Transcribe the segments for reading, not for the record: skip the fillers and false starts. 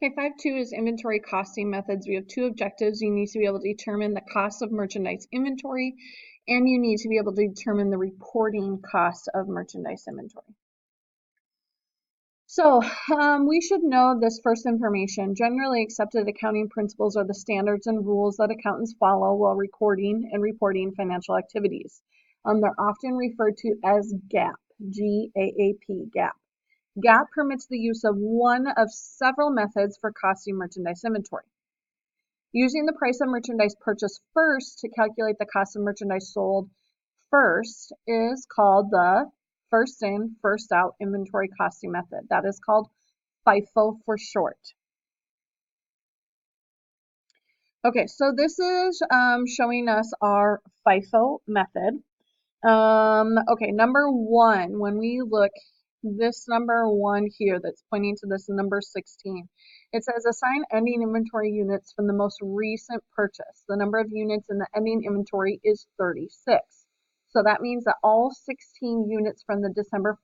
Okay, 5.2 is inventory costing methods. We have two objectives. You need to be able to determine the cost of merchandise inventory, and you need to be able to determine the reporting cost of merchandise inventory. So we should know this first information. Generally accepted accounting principles are the standards and rules that accountants follow while recording and reporting financial activities. They're often referred to as GAAP, G-A-A-P, GAAP. GAAP permits the use of one of several methods for costing merchandise inventory. Using the price of merchandise purchased first to calculate the cost of merchandise sold first is called the first in, first out inventory costing method. That is called FIFO for short. Okay, so this is showing us our FIFO method. Okay, number one, when we look, this number one here that's pointing to this number 16, it says assign ending inventory units from the most recent purchase. The number of units in the ending inventory is 36. So that means that all 16 units from the December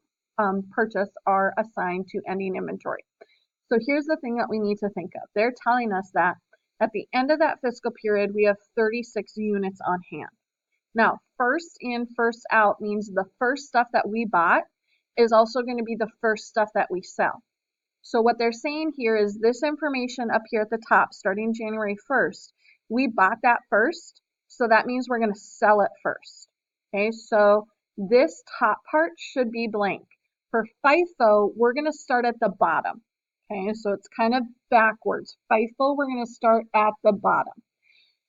purchase are assigned to ending inventory. So here's the thing that we need to think of. They're telling us that at the end of that fiscal period, we have 36 units on hand. Now, first in, first out means the first stuff that we bought is also going to be the first stuff that we sell. So what they're saying here is this information up here at the top, starting January 1st, we bought that first, so that means we're going to sell it first. Okay, so this top part should be blank. For FIFO, we're going to start at the bottom. Okay, so it's kind of backwards. FIFO, we're going to start at the bottom.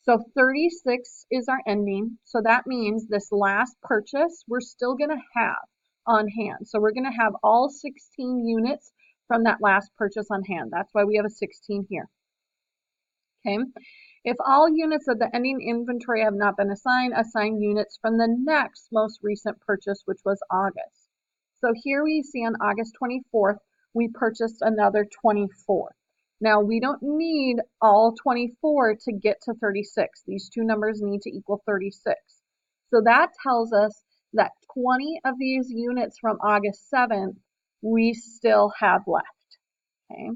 So 36 is our ending. So that means this last purchase, we're still going to have on hand. So we're going to have all 16 units from that last purchase on hand. That's why we have a 16 here. Okay. If all units of the ending inventory have not been assigned, assign units from the next most recent purchase, which was August. So here we see on August 24th, we purchased another 24. Now, we don't need all 24 to get to 36. These two numbers need to equal 36. So that tells us that 20 of these units from August 7th, we still have left. Okay.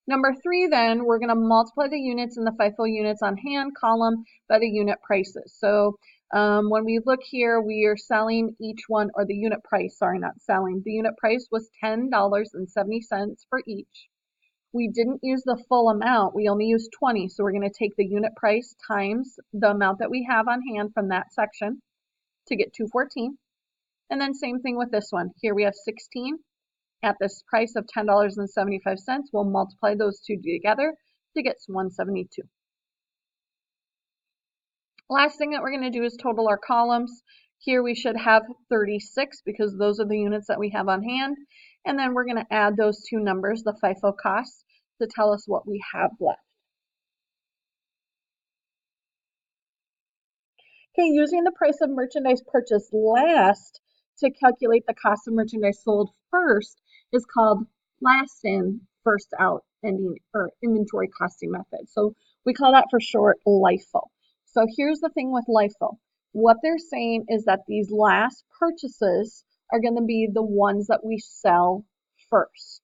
Number 3, then, we're going to multiply the units in the FIFO units on hand column by the unit prices. So when we look here, we are selling each one, or the unit price, sorry, not selling. The unit price was $10.70 for each. We didn't use the full amount. We only used 20. So we're going to take the unit price times the amount that we have on hand from that section to get 214. And then same thing with this one. Here we have 16. At this price of $10.75, we'll multiply those two together to get 172. Last thing that we're going to do is total our columns. Here we should have 36 because those are the units that we have on hand. And then we're going to add those two numbers, the FIFO costs, to tell us what we have left. Okay, using the price of merchandise purchased last to calculate the cost of merchandise sold first is called LASTIN, first out ending, or inventory costing method. So we call that for short LIFO. So here's the thing with LIFO. What they're saying is that these last purchases are going to be the ones that we sell first.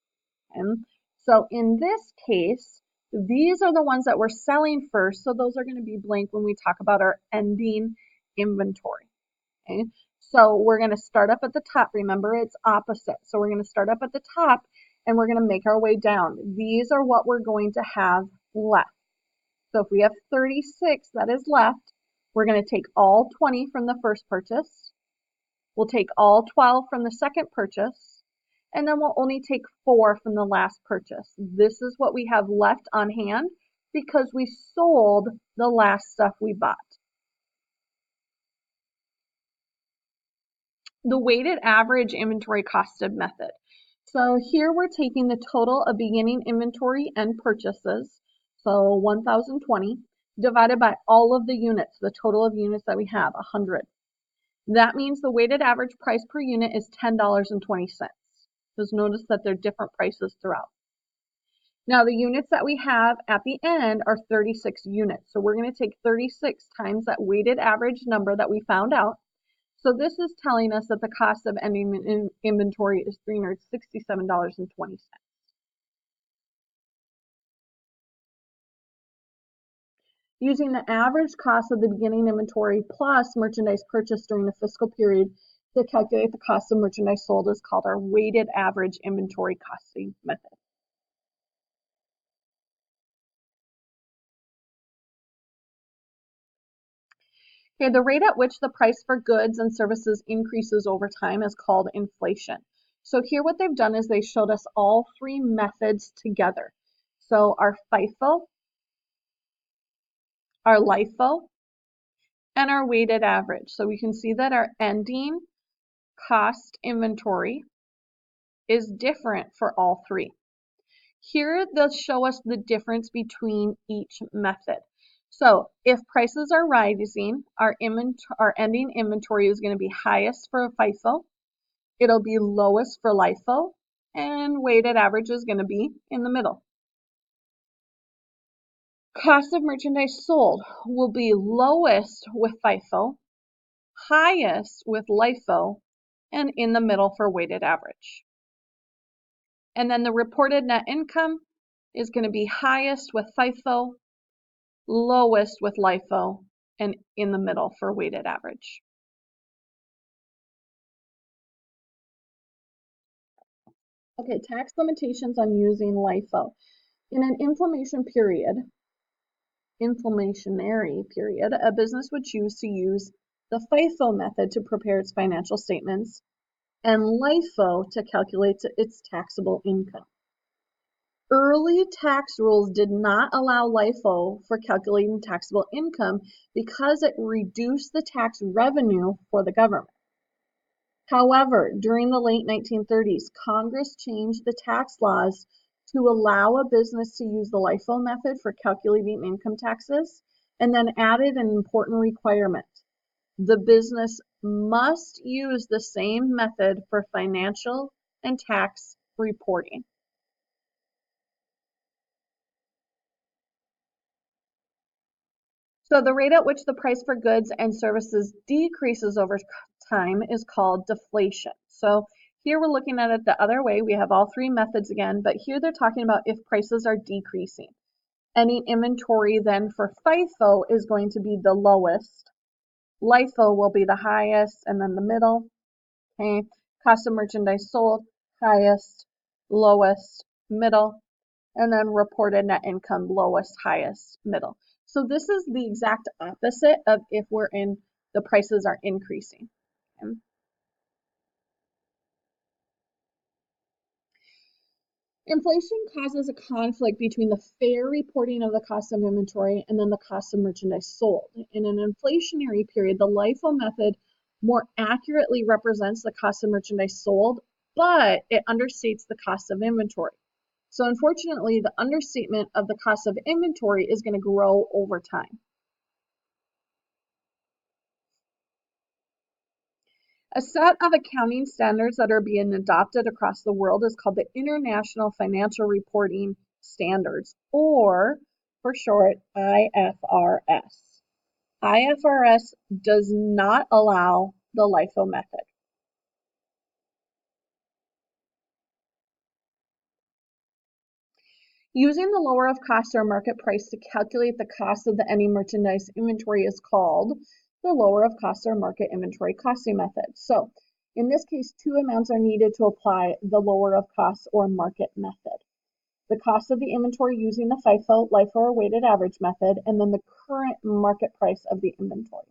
And so in this case, these are the ones that we're selling first. So those are going to be blank when we talk about our ending inventory. Okay. So we're going to start up at the top. Remember, it's opposite. So we're going to start up at the top and we're going to make our way down. These are what we're going to have left. So if we have 36 that is left, we're going to take all 20 from the first purchase. We'll take all 12 from the second purchase. And then we'll only take 4 from the last purchase. This is what we have left on hand because we sold the last stuff we bought. The weighted average inventory costed method. So here we're taking the total of beginning inventory and purchases, so 1,020, divided by all of the units, the total of units that we have, 100. That means the weighted average price per unit is $10.20. Just notice that they're different prices throughout. Now the units that we have at the end are 36 units. So we're going to take 36 times that weighted average number that we found out. So this is telling us that the cost of ending inventory is $367.20. using the average cost of the beginning inventory plus merchandise purchased during the fiscal period to calculate the cost of merchandise sold is called our weighted average inventory costing method. Okay, the rate at which the price for goods and services increases over time is called inflation. So here what they've done is they showed us all three methods together. So our FIFO, our LIFO, and our weighted average. So we can see that our ending cost inventory is different for all three. Here they'll show us the difference between each method. So if prices are rising, our ending inventory is going to be highest for FIFO, it'll be lowest for LIFO, and weighted average is going to be in the middle. Cost of merchandise sold will be lowest with FIFO, highest with LIFO, and in the middle for weighted average. And then the reported net income is going to be highest with FIFO, lowest with LIFO, and in the middle for weighted average. Okay, tax limitations on using LIFO. In an inflationary period, a business would choose to use the FIFO method to prepare its financial statements and LIFO to calculate its taxable income. Early tax rules did not allow LIFO for calculating taxable income because it reduced the tax revenue for the government. However, during the late 1930s, Congress changed the tax laws to allow a business to use the LIFO method for calculating income taxes, and then added an important requirement. The business must use the same method for financial and tax reporting. So the rate at which the price for goods and services decreases over time is called deflation. So here we're looking at it the other way. We have all three methods again, but here they're talking about if prices are decreasing. Any inventory then for FIFO is going to be the lowest. LIFO will be the highest, and then the middle. Okay, cost of merchandise sold, highest, lowest, middle, and then reported net income, lowest, highest, middle. So this is the exact opposite of if we're in the prices are increasing. Okay. Inflation causes a conflict between the fair reporting of the cost of inventory and then the cost of merchandise sold. In an inflationary period, the LIFO method more accurately represents the cost of merchandise sold, but it understates the cost of inventory. So unfortunately, the understatement of the cost of inventory is going to grow over time. A set of accounting standards that are being adopted across the world is called the International Financial Reporting Standards, or for short, IFRS. IFRS does not allow the LIFO method. Using the lower of cost or market price to calculate the cost of the ending merchandise inventory is called the lower of cost or market inventory costing method. So in this case, two amounts are needed to apply the lower of cost or market method. The cost of the inventory using the FIFO, LIFO, or weighted average method, and then the current market price of the inventory.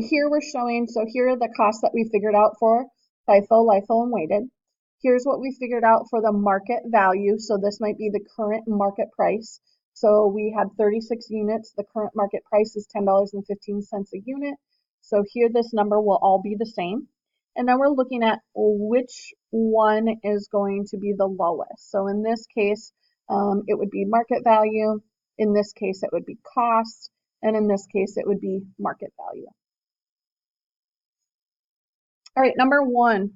Here we're showing, so here are the costs that we figured out for FIFO, LIFO, and weighted. Here's what we figured out for the market value. So this might be the current market price. So we had 36 units. The current market price is $10.15 a unit. So here this number will all be the same. And then we're looking at which one is going to be the lowest. So in this case, it would be market value. In this case, it would be cost. And in this case, it would be market value. All right, number one.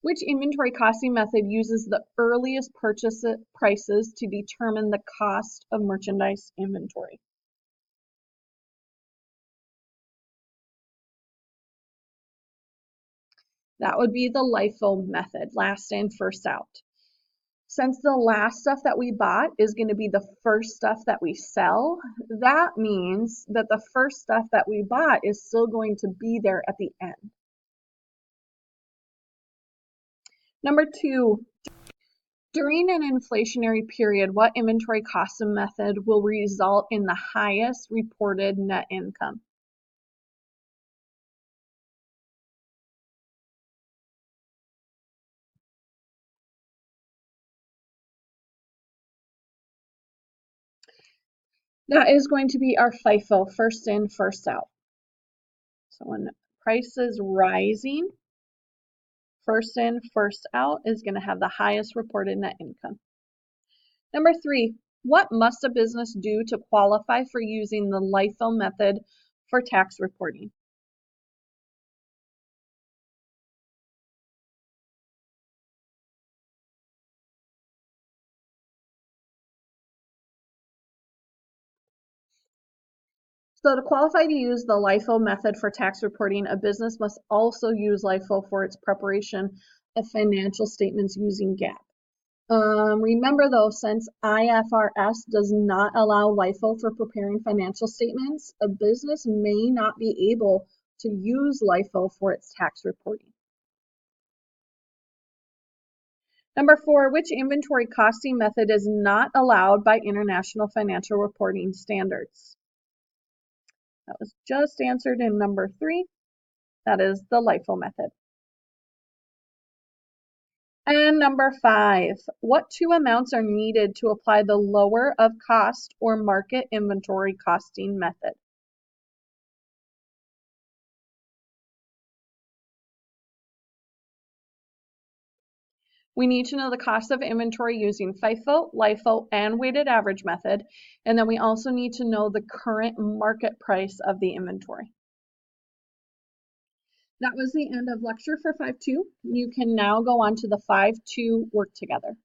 Which inventory costing method uses the earliest purchase prices to determine the cost of merchandise inventory? That would be the LIFO method, last in, first out. Since the last stuff that we bought is going to be the first stuff that we sell, that means that the first stuff that we bought is still going to be there at the end. Number 2, during an inflationary period, what inventory costing method will result in the highest reported net income? That is going to be our FIFO, first in, first out. So when price is rising, first in, first out is going to have the highest reported net income. Number 3, what must a business do to qualify for using the LIFO method for tax reporting? So to qualify to use the LIFO method for tax reporting, a business must also use LIFO for its preparation of financial statements using GAAP. Remember though, since IFRS does not allow LIFO for preparing financial statements, a business may not be able to use LIFO for its tax reporting. Number 4, which inventory costing method is not allowed by international financial reporting standards? That was just answered in number 3. That is the LIFO method. And number 5, what 2 amounts are needed to apply the lower of cost or market inventory costing method? We need to know the cost of inventory using FIFO, LIFO, and weighted average method. And then we also need to know the current market price of the inventory. That was the end of lecture for 5.2. You can now go on to the 5.2 work together.